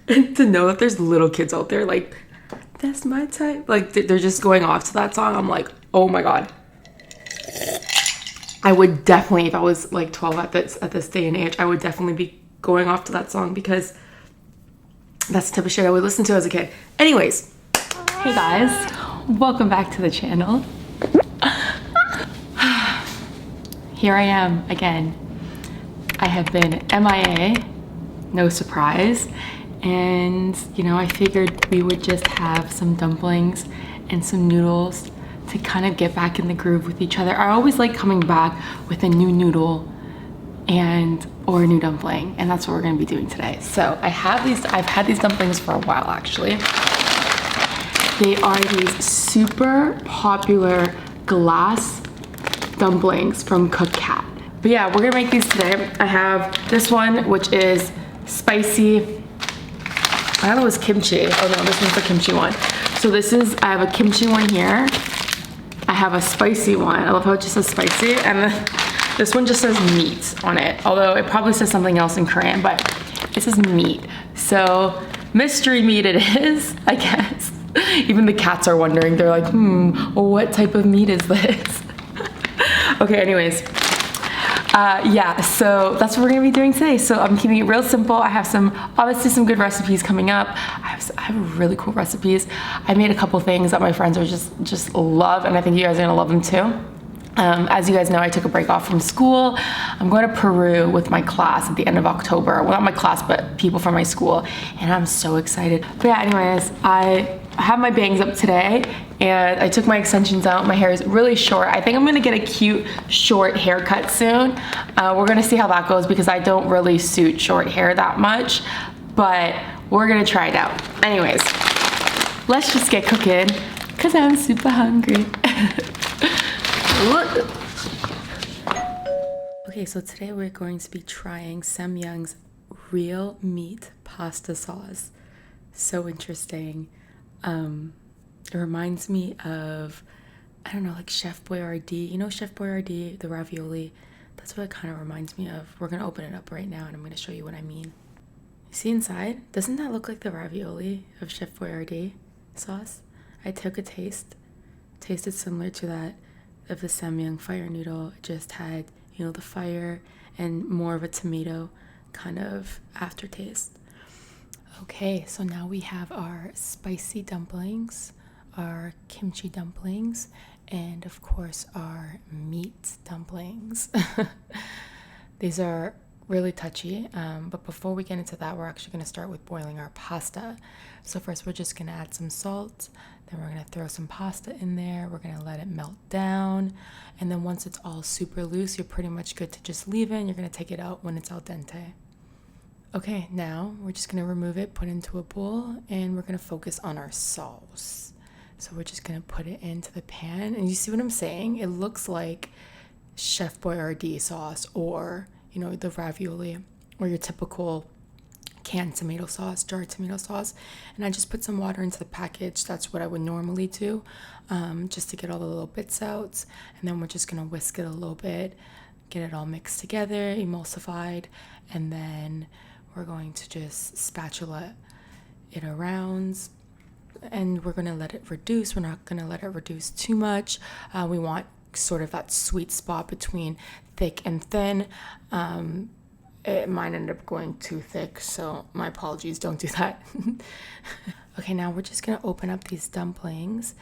And to know that there's little kids out there like, that's my type. Like they're just going off to that song. I'm like, oh my God. I would definitely, if I was like 12 at this day and age, I would definitely be going off to that song because that's the type of shit I would listen to as a kid. Anyways. Hey guys, welcome back to the channel. Here I am again. I have been MIA, no surprise. And you know, I figured we would just have some dumplings and some noodles to kind of get back in the groove with each other. I always like coming back with a new noodle or a new dumpling, and that's what we're gonna be doing today. So I've had these dumplings for a while actually. They are these super popular glass dumplings from Cat. But yeah, we're gonna make these today. I have this one, which is spicy. I thought it was kimchi. Oh no, this one's the kimchi one. So I have a kimchi one here. I have a spicy one. I love how it just says spicy. And then this one just says meat on it. Although it probably says something else in Korean, but it says meat. So mystery meat it is, I guess. Even the cats are wondering. They're like, what type of meat is this? Okay, anyways. Yeah, so that's what we're gonna be doing today. So I'm keeping it real simple. I have obviously some good recipes coming up. I have really cool recipes. I made a couple things that my friends are just love, and I think you guys are gonna love them too. As you guys know, I took a break off from school. I'm going to Peru with my class at the end of October. Well, not my class, but people from my school, and I'm so excited. But yeah, anyways, I have my bangs up today, and I took my extensions out. My hair is really short. I think I'm gonna get a cute short haircut soon. We're gonna see how that goes because I don't really suit short hair that much, but we're gonna try it out. Anyways, let's just get cooking because I'm super hungry. Okay, so today we're going to be trying SAMYANGS real meat pasta sauce. So interesting. It reminds me of, I don't know, like Chef Boyardee. You know Chef Boyardee, the ravioli? That's what it kind of reminds me of. We're gonna open it up right now and I'm gonna show you what I mean. You see inside? Doesn't that look like the ravioli of Chef Boyardee sauce? I took a taste. Tasted similar to that of the Samyang fire noodle. It just had, you know, the fire and more of a tomato kind of aftertaste. Okay, so now we have our spicy dumplings, our kimchi dumplings, and of course our meat dumplings. These are really touchy, but before we get into that, we're actually going to start with boiling our pasta. So first we're just going to add some salt, then we're going to throw some pasta in there, we're going to let it melt down, and then once it's all super loose, you're pretty much good to just leave it, and you're going to take it out when it's al dente. Okay, now we're just going to remove it, put it into a bowl, and we're going to focus on our sauce. So we're just going to put it into the pan, and you see what I'm saying? It looks like Chef Boyardee sauce, or you know, the ravioli, or your typical canned tomato sauce, jarred tomato sauce. And I just put some water into the package. That's what I would normally do, just to get all the little bits out. And then we're just gonna whisk it a little bit, get it all mixed together, emulsified, and then we're going to just spatula it around. And we're gonna let it reduce. We're not gonna let it reduce too much. We want sort of that sweet spot between thick and thin. It might end up going too thick, so my apologies, don't do that. Okay, now we're just gonna open up these dumplings,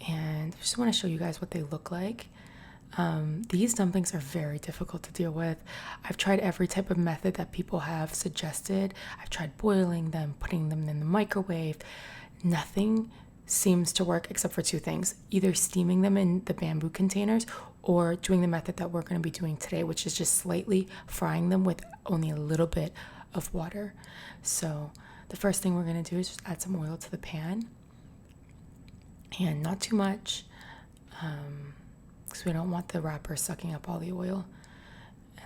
and I just want to show you guys what they look like. These dumplings are very difficult to deal with. I've tried every type of method that people have suggested. I've tried boiling them, putting them in the microwave. Nothing seems to work except for two things: either steaming them in the bamboo containers or doing the method that we're going to be doing today, which is just slightly frying them with only a little bit of water. So the first thing we're going to do is just add some oil to the pan, and not too much, because we don't want the wrapper sucking up all the oil.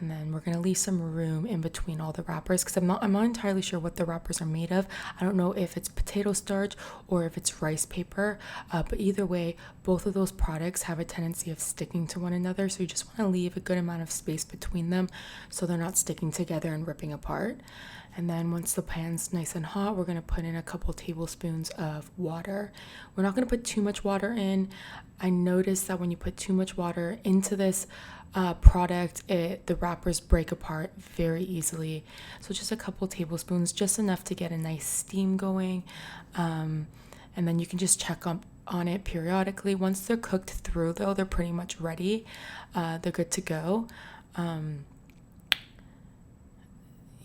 And then we're gonna leave some room in between all the wrappers because I'm not entirely sure what the wrappers are made of. I don't know if it's potato starch or if it's rice paper, but either way, both of those products have a tendency of sticking to one another. So you just want to leave a good amount of space between them so they're not sticking together and ripping apart. And then once the pan's nice and hot, we're gonna put in a couple tablespoons of water. We're not gonna put too much water in. I noticed that when you put too much water into this product, the wrappers break apart very easily. So just a couple tablespoons, just enough to get a nice steam going. And then you can just check on it periodically. Once they're cooked through though, they're pretty much ready. They're good to go.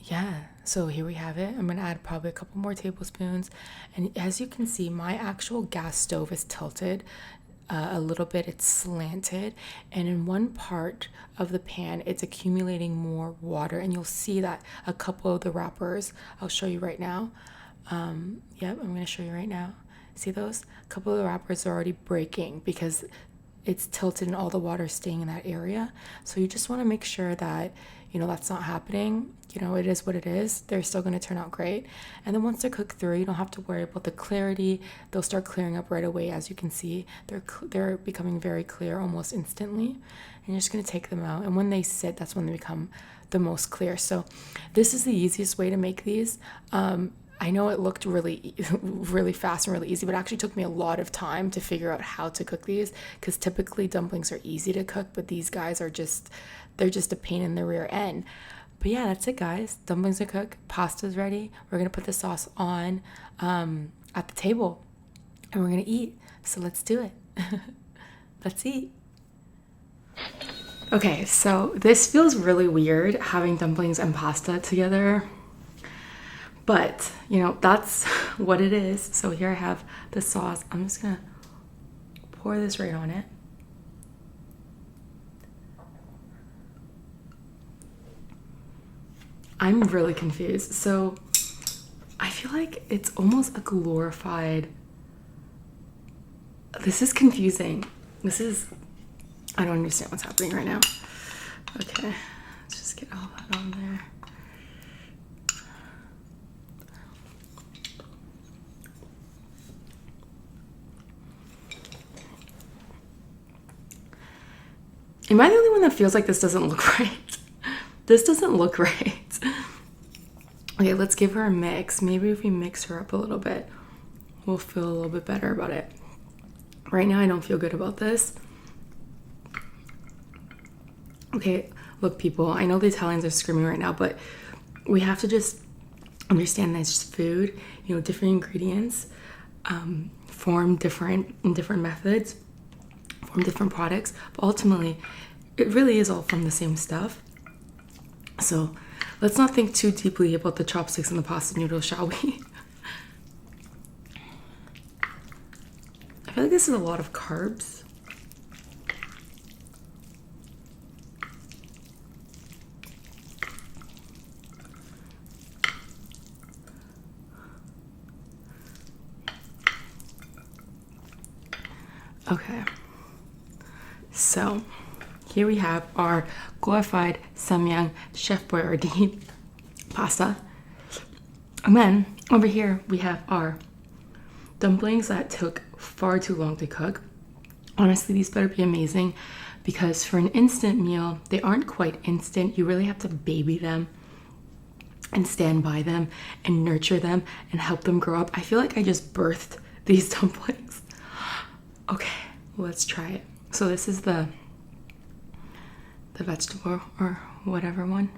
Yeah, so here we have it. I'm gonna add probably a couple more tablespoons. And as you can see, my actual gas stove is tilted a little bit. It's slanted, and in one part of the pan it's accumulating more water, and you'll see that a couple of the wrappers, I'll show you right now. Yep, I'm gonna show you right now. See those? A couple of the wrappers are already breaking because it's tilted and all the water is staying in that area. So you just want to make sure that, you know, that's not happening. You know, it is what it is. They're still going to turn out great. And then once they're cooked through, you don't have to worry about the clarity. They'll start clearing up right away. As you can see, they're becoming very clear almost instantly. And you're just going to take them out. And when they sit, that's when they become the most clear. So this is the easiest way to make these. I know it looked really, really fast and really easy, but it actually took me a lot of time to figure out how to cook these, because typically dumplings are easy to cook, but these guys are they're just a pain in the rear end. But yeah, that's it, guys. Dumplings are cooked, pasta's ready. We're gonna put the sauce on at the table, and we're gonna eat. So let's do it. Let's eat. Okay, so this feels really weird having dumplings and pasta together. But, you know, that's what it is. So here I have the sauce. I'm just gonna pour this right on it. I'm really confused. So I feel like it's almost a glorified... This is confusing. I don't understand what's happening right now. Okay, let's just get all that on there. Am I the only one that feels like this doesn't look right? This doesn't look right. Okay, let's give her a mix. Maybe if we mix her up a little bit, we'll feel a little bit better about it. Right now, I don't feel good about this. Okay, look, people, I know the Italians are screaming right now, but we have to just understand that it's just food. You know, different ingredients form different methods, form different products, but ultimately it really is all from the same stuff. So let's not think too deeply about the chopsticks and the pasta noodles, shall we? I feel like this is a lot of carbs. Okay, so here we have our glorified Samyang Chef Boyardee pasta. And then over here we have our dumplings that took far too long to cook. Honestly, these better be amazing, because for an instant meal, they aren't quite instant. You really have to baby them and stand by them and nurture them and help them grow up. I feel like I just birthed these dumplings. Okay, let's try it. So this is the vegetable or whatever one.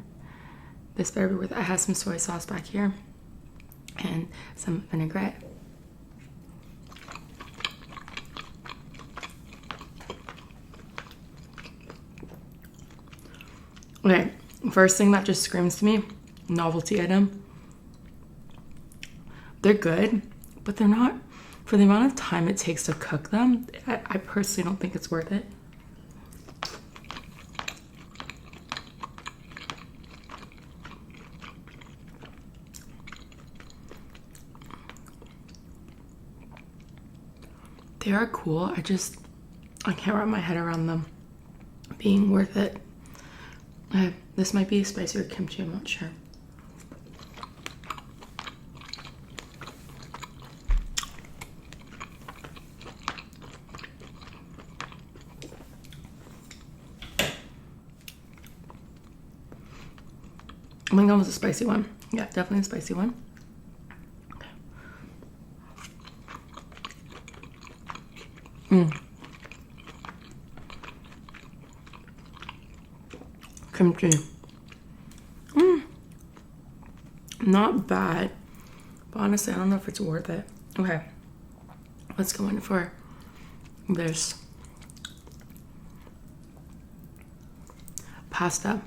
This better be worth it. I have some soy sauce back here and some vinaigrette. Okay, first thing that just screams to me, novelty item. They're good, but they're not, for the amount of time it takes to cook them, I personally don't think it's worth it. They are cool. I can't wrap my head around them being worth it. Okay, this might be spicy or kimchi, I'm not sure. I think that was a spicy one. Yeah, definitely a spicy one. Kimchi. Not bad. But honestly, I don't know if it's worth it. Okay. Let's go in for this pasta.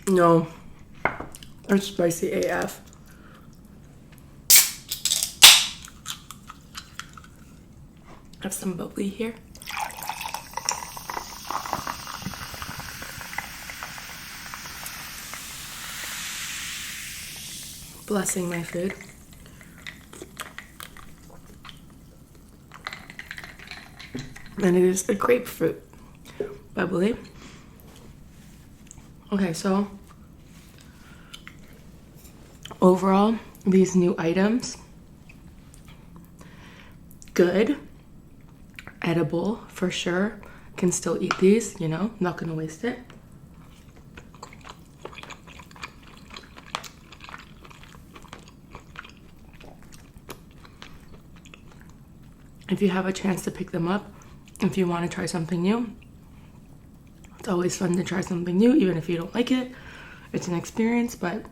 No, it's spicy AF. I have some bubbly here. Blessing my food. And it is a grapefruit bubbly. Okay, so overall, these new items, good, edible for sure. Can still eat these, you know, not gonna waste it. If you have a chance to pick them up, if you want to try something new, it's always fun to try something new, even if you don't like it. It's an experience, but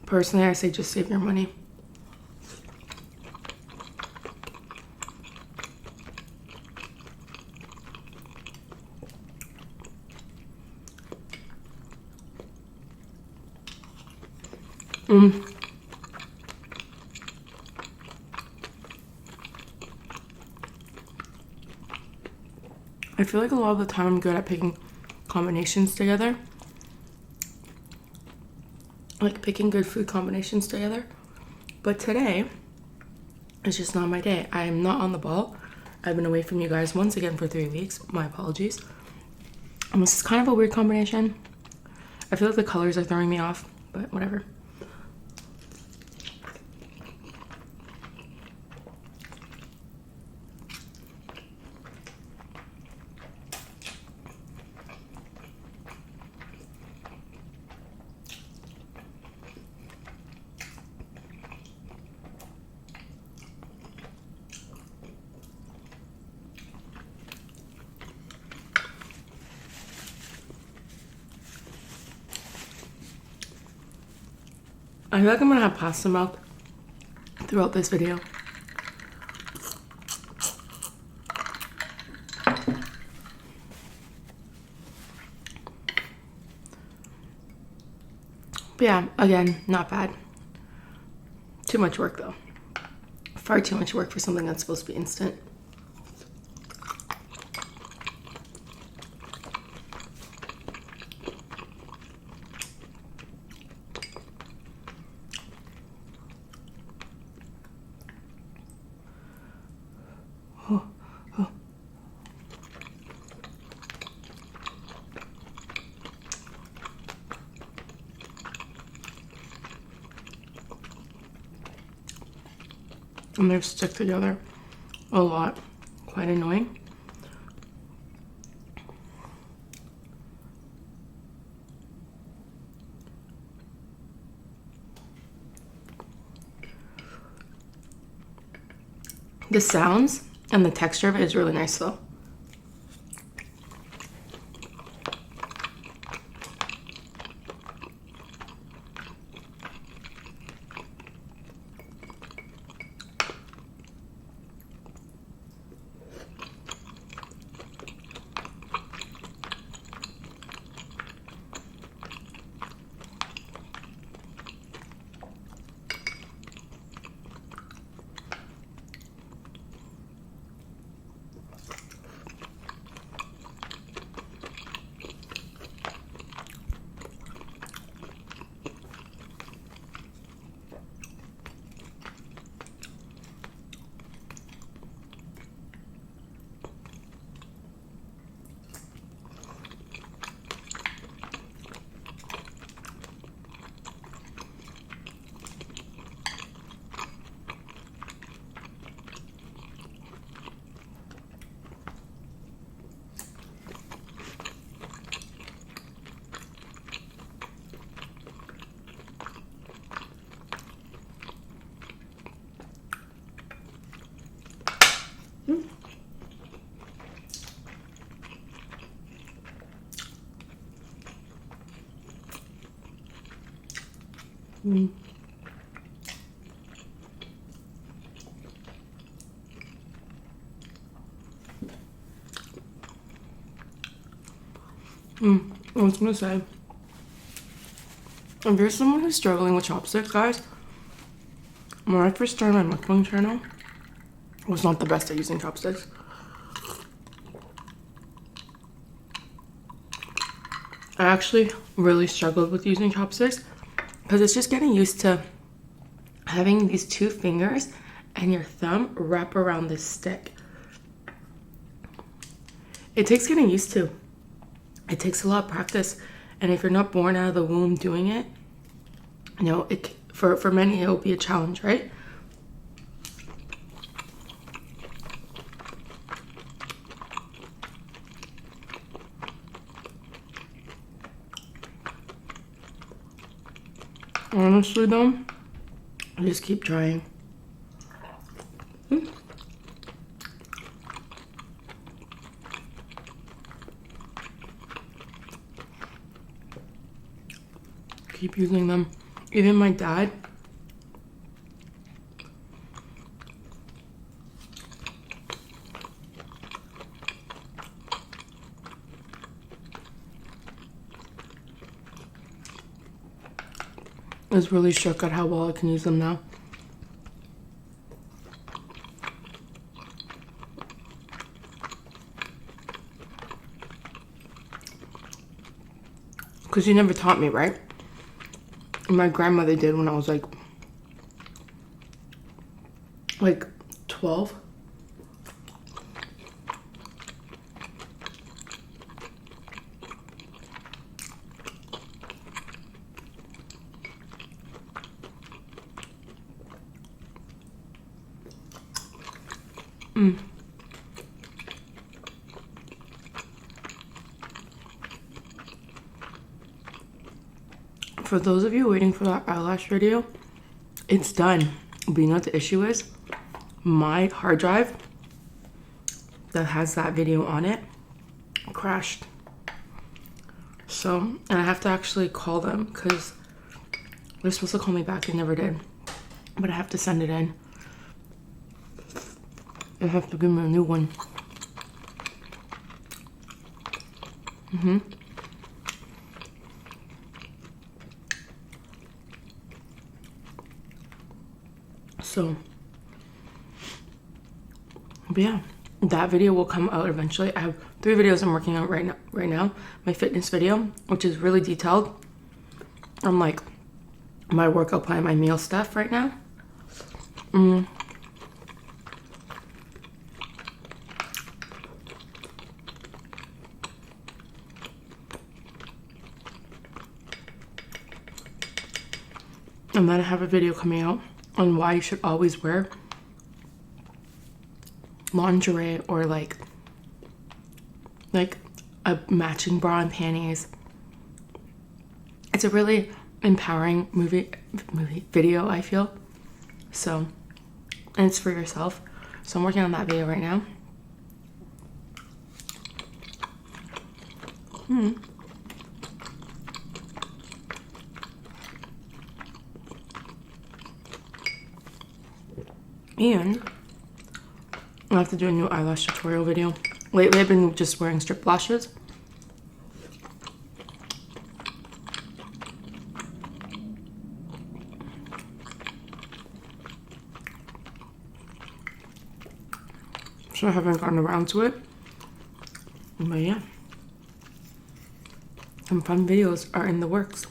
personally, I say just save your money. I feel like a lot of the time I'm good at picking combinations together. Like picking good food combinations together. But today, it's just not my day. I am not on the ball. I've been away from you guys once again for 3 weeks. My apologies. And this is kind of a weird combination. I feel like the colors are throwing me off, but whatever. I feel like I'm gonna have pasta mouth throughout this video. But yeah, again, not bad. Too much work though. Far too much work for something that's supposed to be instant. And they stick together a lot. Quite annoying. The sounds and the texture of it is really nice though. I was gonna say, if you're someone who's struggling with chopsticks, guys, when I first started my mukbang channel, I was not the best at using chopsticks. I actually really struggled with using chopsticks because it's just getting used to having these two fingers and your thumb wrap around this stick. It takes getting used to. It takes a lot of practice, and if you're not born out of the womb doing it, you know, for many it'll be a challenge, right? Honestly though, I just keep trying. Keep using them. Even my dad, is really shook at how well I can use them now. Because you never taught me, right? My grandmother did when I was like 12. For those of you waiting for that eyelash video, it's done. But you know what the issue is? My hard drive that has that video on it crashed. So, and I have to actually call them because they're supposed to call me back. They never did. But I have to send it in. They have to give me a new one. So, but yeah, that video will come out eventually. I have 3 videos I'm working on right now. My fitness video, which is really detailed. I'm like my workout plan, my meal stuff right now. And then I have a video coming out on why you should always wear lingerie or like a matching bra and panties. It's a really empowering movie video, I feel. So, and it's for yourself. So I'm working on that video right now. And I'll have to do a new eyelash tutorial video. Lately I've been just wearing strip lashes. So I haven't gotten around to it. But yeah. Some fun videos are in the works.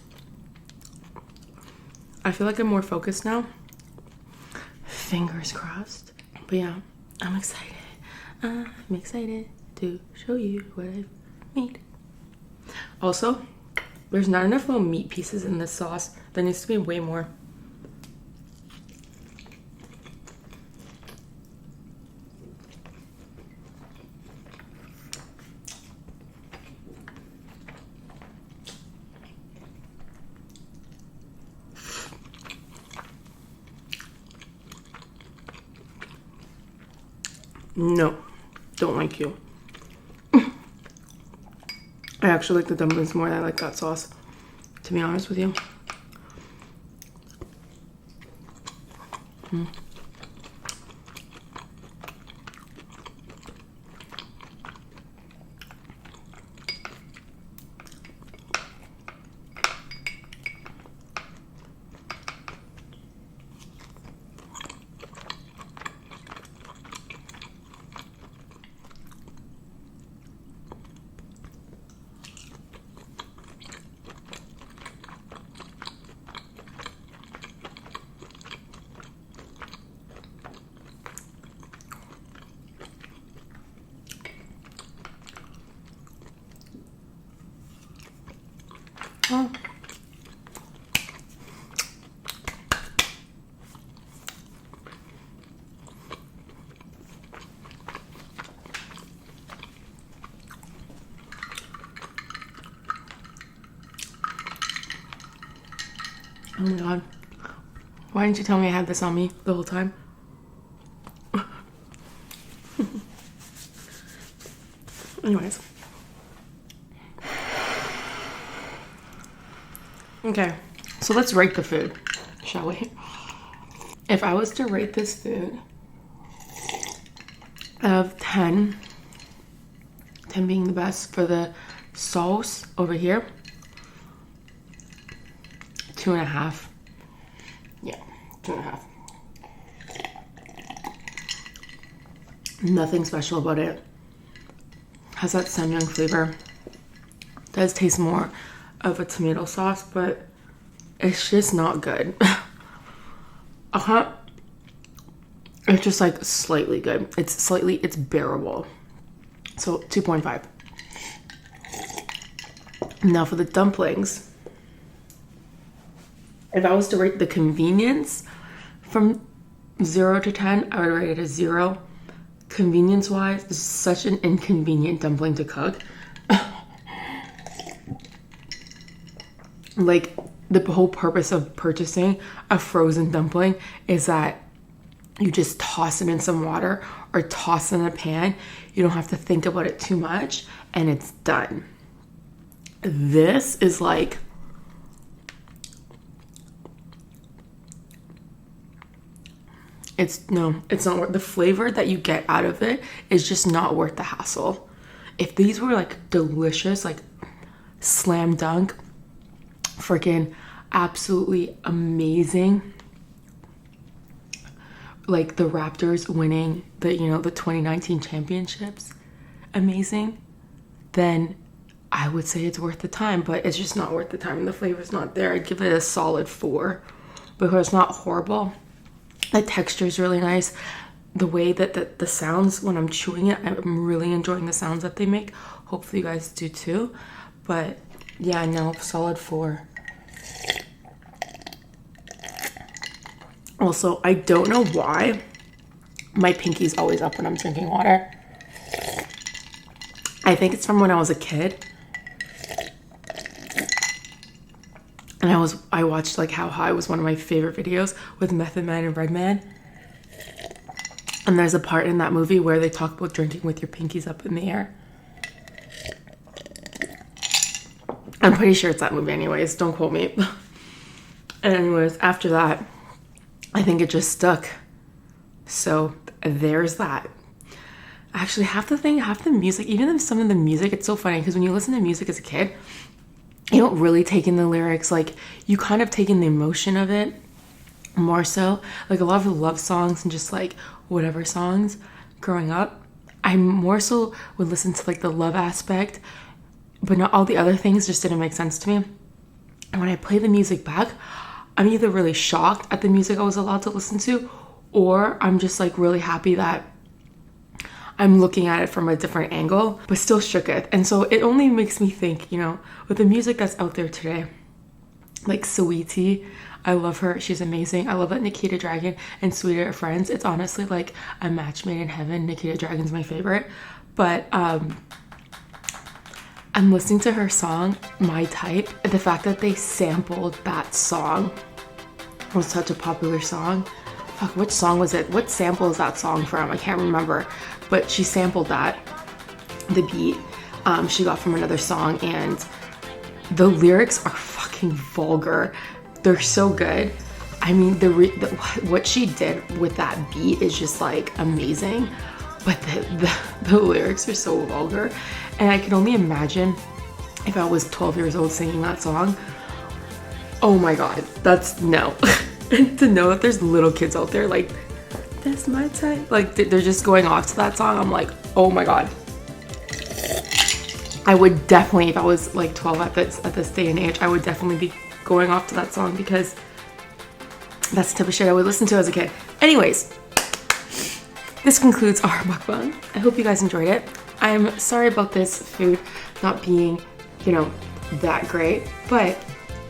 I feel like I'm more focused now. Fingers crossed. But yeah, I'm excited. I'm excited to show you what I've made. Also, there's not enough little meat pieces in this sauce. There needs to be way more. No, don't like you. I actually like the dumplings more than I like that sauce, to be honest with you. Oh. Oh my god. Why didn't you tell me I had this on me the whole time? Anyways. Okay, so let's rate the food, shall we? If I was to rate this food out of 10, 10 being the best for the sauce over here, 2.5. Yeah, 2.5. Nothing special about it. Has that samyang flavor. Does taste more of a tomato sauce, but it's just not good. It's just like slightly good. It's bearable. So 2.5. Now for the dumplings. If I was to rate the convenience from 0 to 10, I would rate it a 0. Convenience wise, this is such an inconvenient dumpling to cook. Like, the whole purpose of purchasing a frozen dumpling is that you just toss it in some water or toss it in a pan. You don't have to think about it too much and it's done. This is like, it's not worth the flavor that you get out of it is just not worth the hassle. If these were like delicious, like slam dunk, freaking absolutely amazing, like the Raptors winning the 2019 championships, amazing, then I would say it's worth the time. But it's just not worth the time. The flavor's not there. I'd give it a solid 4 because it's not horrible. The texture is really nice. The way that the sounds when I'm chewing it, I'm really enjoying the sounds that they make. Hopefully you guys do too. But yeah, no, solid 4. Also, I don't know why my pinky's always up when I'm drinking water. I think it's from when I was a kid. And I watched like How High was one of my favorite videos with Method Man and Redman. And there's a part in that movie where they talk about drinking with your pinkies up in the air. I'm pretty sure it's that movie anyways, don't quote me. And anyways, after that, I think it just stuck. So there's that. Actually, half the music, even some of the music, it's so funny because when you listen to music as a kid, you don't really take in the lyrics. Like, you kind of take in the emotion of it more so. Like a lot of the love songs and just like whatever songs growing up, I more so would listen to like the love aspect, but not all the other things just didn't make sense to me. And when I play the music back, I'm either really shocked at the music I was allowed to listen to, or I'm just like really happy that I'm looking at it from a different angle, but still shooketh. And so it only makes me think, with the music that's out there today, like Saweetie, I love her. She's amazing. I love that Nikita Dragon and Sweeter are friends. It's honestly like a match made in heaven. Nikita Dragon's my favorite. But I'm listening to her song, My Type. The fact that they sampled that song was such a popular song. Fuck, which song was it? What sample is that song from? I can't remember. But she sampled that, the beat, she got from another song, and the lyrics are fucking vulgar. They're so good. I mean, what she did with that beat is just like amazing, but the lyrics are so vulgar, and I can only imagine if I was 12 years old singing that song. Oh my god, that's no. And to know that there's little kids out there like, that's my type, like they're just going off to that song, I'm like, oh my god. I would definitely, if I was like 12 at this day and age, I would definitely be going off to that song, because that's the type of shit I would listen to as a kid. Anyways, this concludes our mukbang. I hope you guys enjoyed it. I'm sorry about this food not being, you know, that great, but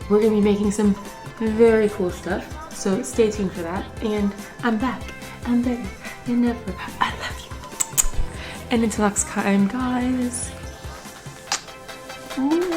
we're gonna be making some very cool stuff, so stay tuned for that. And I'm back. I'm better than ever. I love you. And until next time, guys. Ooh.